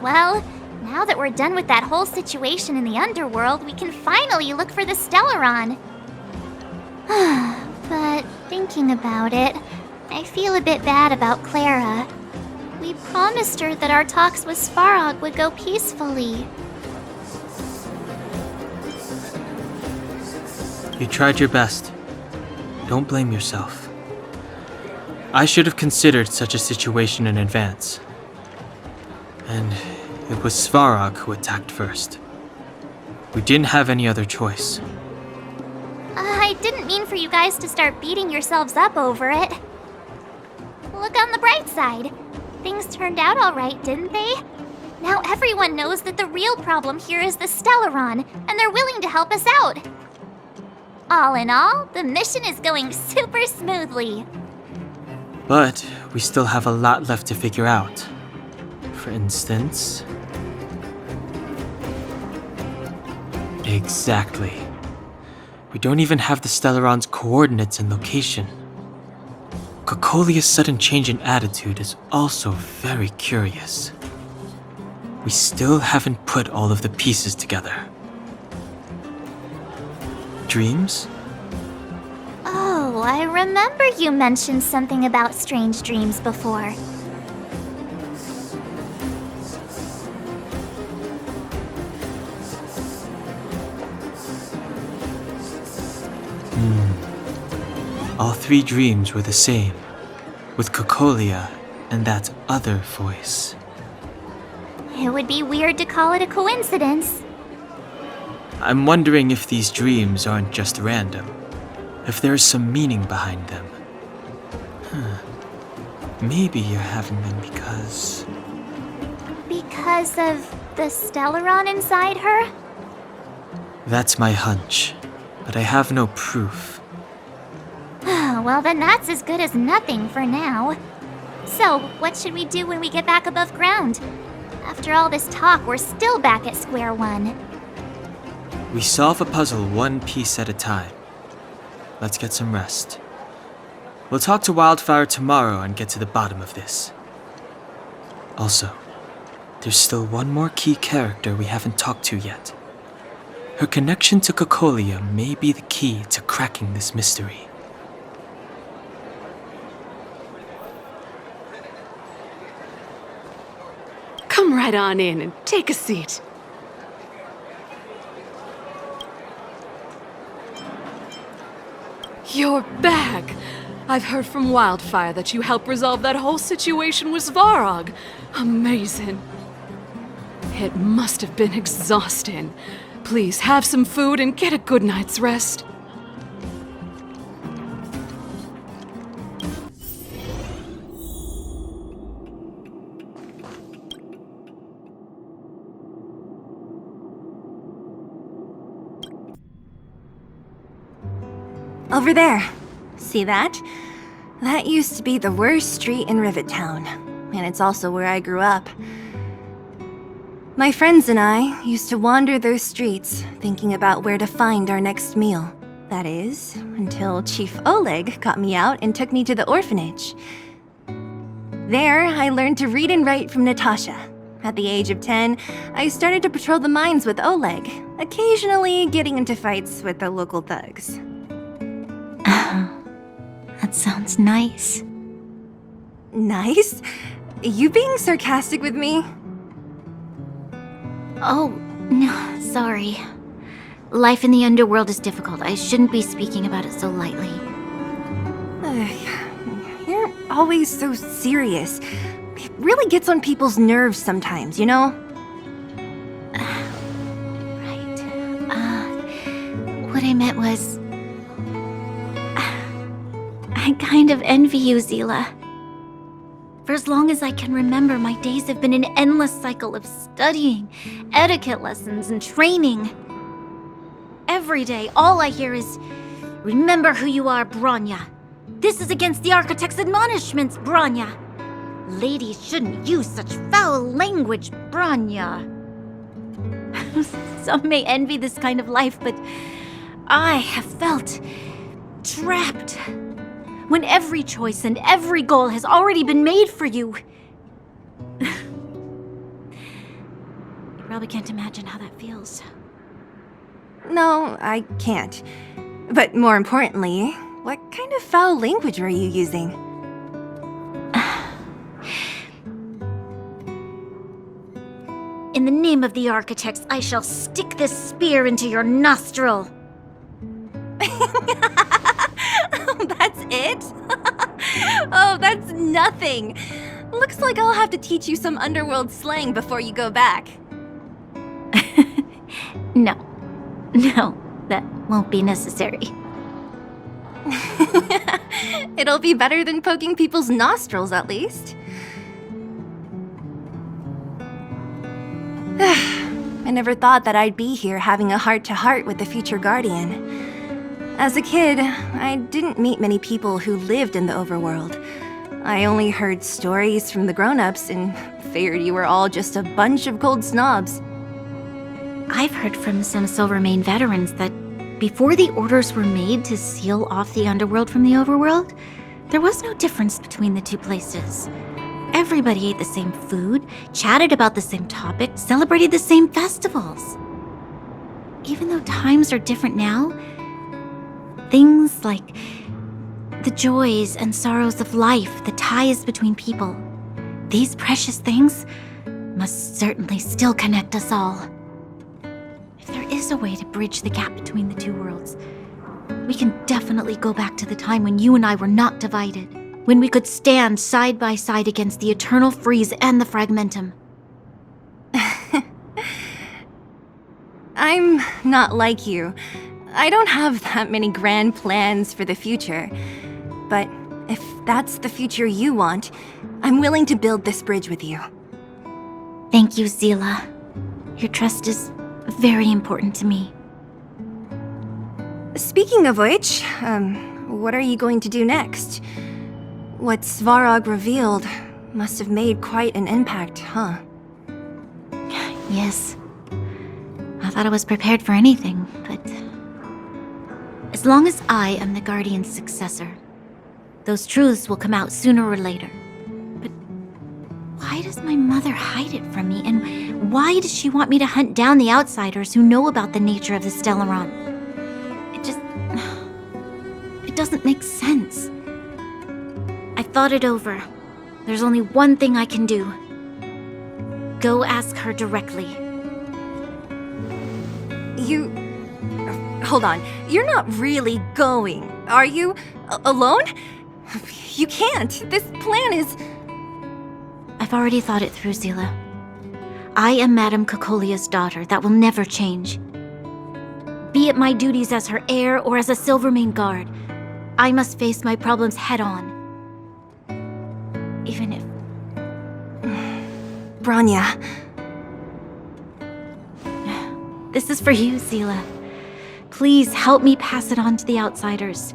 Well, now that we're done with that whole situation in the underworld, we can finally look for the Stellaron. But thinking about it, I feel a bit bad about Clara. We promised her that our talks with Svarog would go peacefully. You tried your best. Don't blame yourself. I should have considered such a situation in advance. And it was Svarog who attacked first. We didn't have any other choice. I didn't mean for you guys to start beating yourselves up over it. Look on the bright side. Things turned out all right, didn't they? Now everyone knows that the real problem here is the Stellaron, and they're willing to help us out. All in all, the mission is going super smoothly. But we still have a lot left to figure out. For instance... Exactly. We don't even have the Stellaron's coordinates and location. Cocolia's sudden change in attitude is also very curious. We still haven't put all of the pieces together. Dreams? Oh, I remember you mentioned something about strange dreams before. All three dreams were the same, with Cocolia and that other voice. It would be weird to call it a coincidence. I'm wondering if these dreams aren't just random, if there's some meaning behind them. Maybe you're having them because... Because of the Stellaron inside her? That's my hunch, but I have no proof. Well, then that's as good as nothing for now. So, what should we do when we get back above ground? After all this talk, we're still back at square one. We solve a puzzle one piece at a time. Let's get some rest. We'll talk to Wildfire tomorrow and get to the bottom of this. Also, there's still one more key character we haven't talked to yet. Her connection to Cocolia may be the key to cracking this mystery. Come right on in and take a seat. You're back! I've heard from Wildfire that you helped resolve that whole situation with Svarog. Amazing. It must have been exhausting. Please have some food and get a good night's rest. Over there. See that? That used to be the worst street in Rivet Town, and it's also where I grew up. My friends and I used to wander those streets, thinking about where to find our next meal. That is, until Chief Oleg got me out and took me to the orphanage. There, I learned to read and write from Natasha. At the age of 10, I started to patrol the mines with Oleg, occasionally getting into fights with the local thugs. That sounds nice. Nice? You being sarcastic with me? Oh, no, sorry. Life in the underworld is difficult. I shouldn't be speaking about it so lightly. You're always so serious. It really gets on people's nerves sometimes, you know? Right. What I meant was... I kind of envy you, Zila. For as long as I can remember, my days have been an endless cycle of studying, etiquette lessons, and training. Every day, all I hear is, "Remember who you are, Bronya. This is against the Architect's admonishments, Bronya. Ladies shouldn't use such foul language, Bronya." Some may envy this kind of life, but I have felt trapped. When every choice and every goal has already been made for you. probably can't imagine how that feels. No, I can't. But more importantly, what kind of foul language were you using? In the name of the architects, I shall stick this spear into your nostril. That's it? Oh, that's nothing. Looks like I'll have to teach you some underworld slang before you go back. No, that won't be necessary. It'll be better than poking people's nostrils, at least. I never thought that I'd be here having a heart-to-heart with the future guardian. As a kid, I didn't meet many people who lived in the overworld. I only heard stories from the grown-ups and figured you were all just a bunch of cold snobs. I've heard from some Silvermane veterans that before the orders were made to seal off the underworld from the overworld, there was no difference between the two places. Everybody ate the same food, chatted about the same topics, celebrated the same festivals. Even though times are different now, things like the joys and sorrows of life, the ties between people, these precious things must certainly still connect us all. If there is a way to bridge the gap between the two worlds, we can definitely go back to the time when you and I were not divided, when we could stand side by side against the Eternal Freeze and the Fragmentum. I'm not like you. I don't have that many grand plans for the future. But if that's the future you want, I'm willing to build this bridge with you. Thank you, Zila. Your trust is very important to me. Speaking of which, what are you going to do next? What Svarog revealed must have made quite an impact, huh? Yes. I thought I was prepared for anything, but as long as I am the Guardian's successor, those truths will come out sooner or later. But why does my mother hide it from me, and why does she want me to hunt down the outsiders who know about the nature of the Stellaron? It doesn't make sense. I thought it over. There's only one thing I can do. Go ask her directly. Hold on. You're not really going, are you? Alone? You can't. This plan is... I've already thought it through, Zila. I am Madame Cocolia's daughter. That will never change. Be it my duties as her heir or as a Silvermane guard, I must face my problems head-on. Even if... Branya. This is for you, Zila. Please help me pass it on to the outsiders.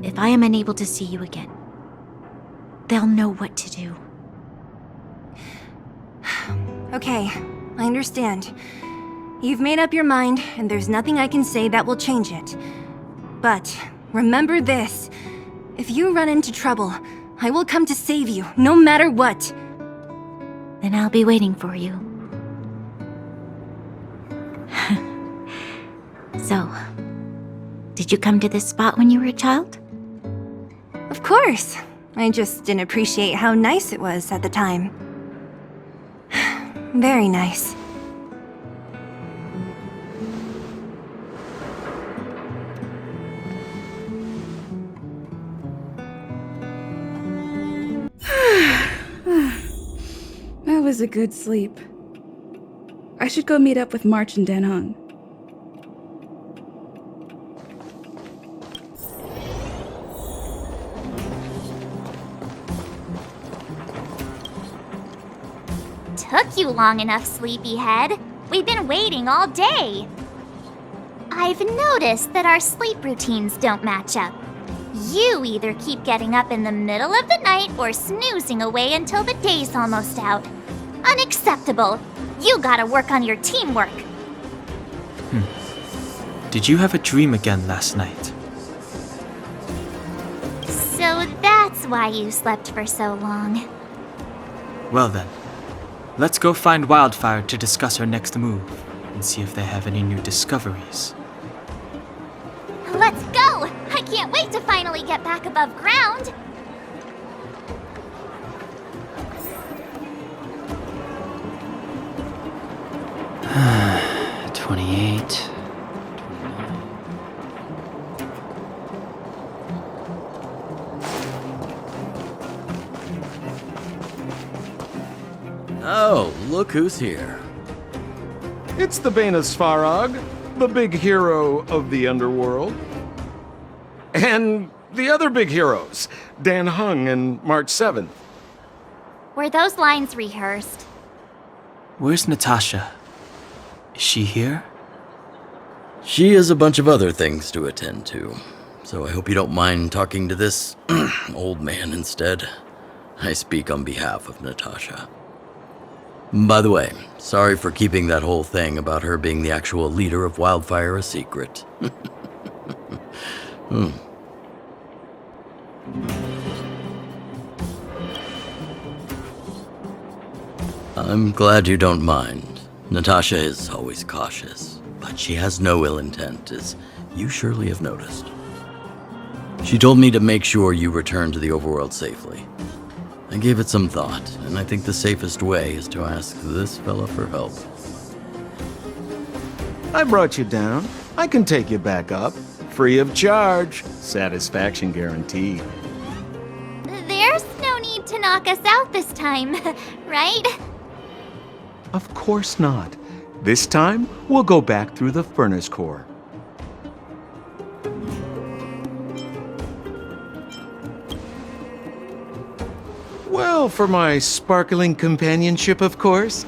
If I am unable to see you again, they'll know what to do. Okay, I understand. You've made up your mind, and there's nothing I can say that will change it. But remember this. If you run into trouble, I will come to save you, no matter what. Then I'll be waiting for you. So, did you come to this spot when you were a child? Of course. I just didn't appreciate how nice it was at the time. Very nice. That was a good sleep. I should go meet up with March and Danhong. Took you long enough, sleepyhead. We've been waiting all day. I've noticed that our sleep routines don't match up. You either keep getting up in the middle of the night or snoozing away until the day's almost out. Unacceptable. You gotta work on your teamwork. Did you have a dream again last night? So that's why you slept for so long. Well then, let's go find Wildfire to discuss our next move and see if they have any new discoveries. Let's go! I can't wait to finally get back above ground! 28. Oh, look who's here. It's the Bane of Svarog, the big hero of the underworld. And the other big heroes, Dan Hung and March 7th. Were those lines rehearsed? Where's Natasha? Is she here? She has a bunch of other things to attend to, so I hope you don't mind talking to this old man instead. I speak on behalf of Natasha. By the way, sorry for keeping that whole thing about her being the actual leader of Wildfire a secret. I'm glad you don't mind. Natasha is always cautious, but she has no ill intent, as you surely have noticed. She told me to make sure you return to the overworld safely. I gave it some thought, and I think the safest way is to ask this fella for help. I brought you down. I can take you back up. Free of charge. Satisfaction guaranteed. There's no need to knock us out this time, right? Of course not. This time, we'll go back through the furnace core. Well, for my sparkling companionship, of course.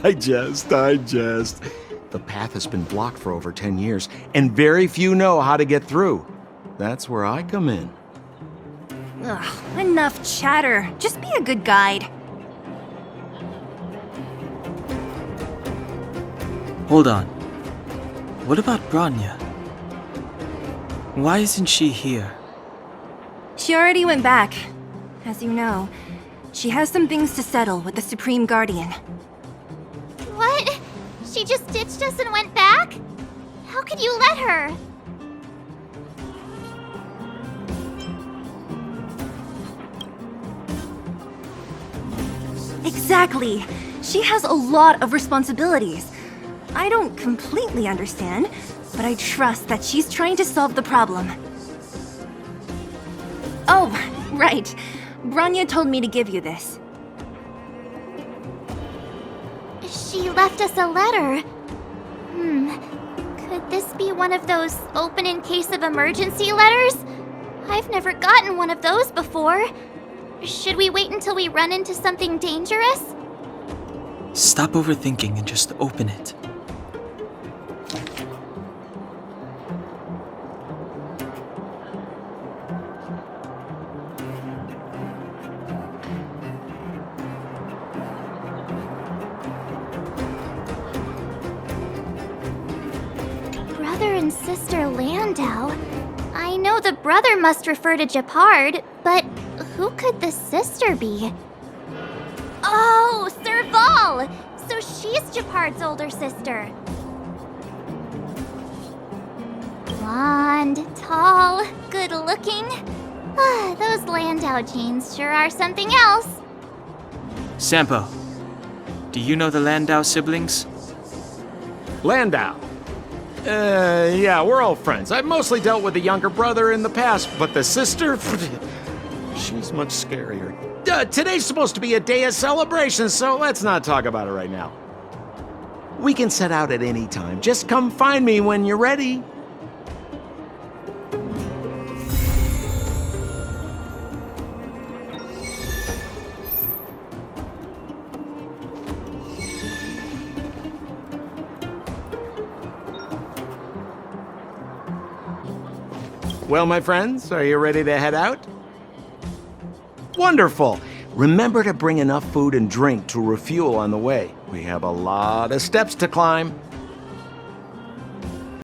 I jest. The path has been blocked for over 10 years, and very few know how to get through. That's where I come in. Ugh, enough chatter. Just be a good guide. Hold on. What about Branya? Why isn't she here? She already went back. As you know, she has some things to settle with the Supreme Guardian. What? She just ditched us and went back? How could you let her? Exactly. She has a lot of responsibilities. I don't completely understand, but I trust that she's trying to solve the problem. Oh, right. Branya told me to give you this. She left us a letter. Could this be one of those open in case of emergency letters? I've never gotten one of those before. Should we wait until we run into something dangerous? Stop overthinking and just open it. Brother and sister Landau. I know the brother must refer to Japard, but who could the sister be? Oh, Serval! So she's Japard's older sister. Blonde, tall, good looking. Those Landau genes sure are something else. Sampo, do you know the Landau siblings? Landau. Yeah, we're all friends. I've mostly dealt with the younger brother in the past, but the sister, she's much scarier. Today's supposed to be a day of celebration, so let's not talk about it right now. We can set out at any time. Just come find me when you're ready. Well, my friends, are you ready to head out? Wonderful! Remember to bring enough food and drink to refuel on the way. We have a lot of steps to climb.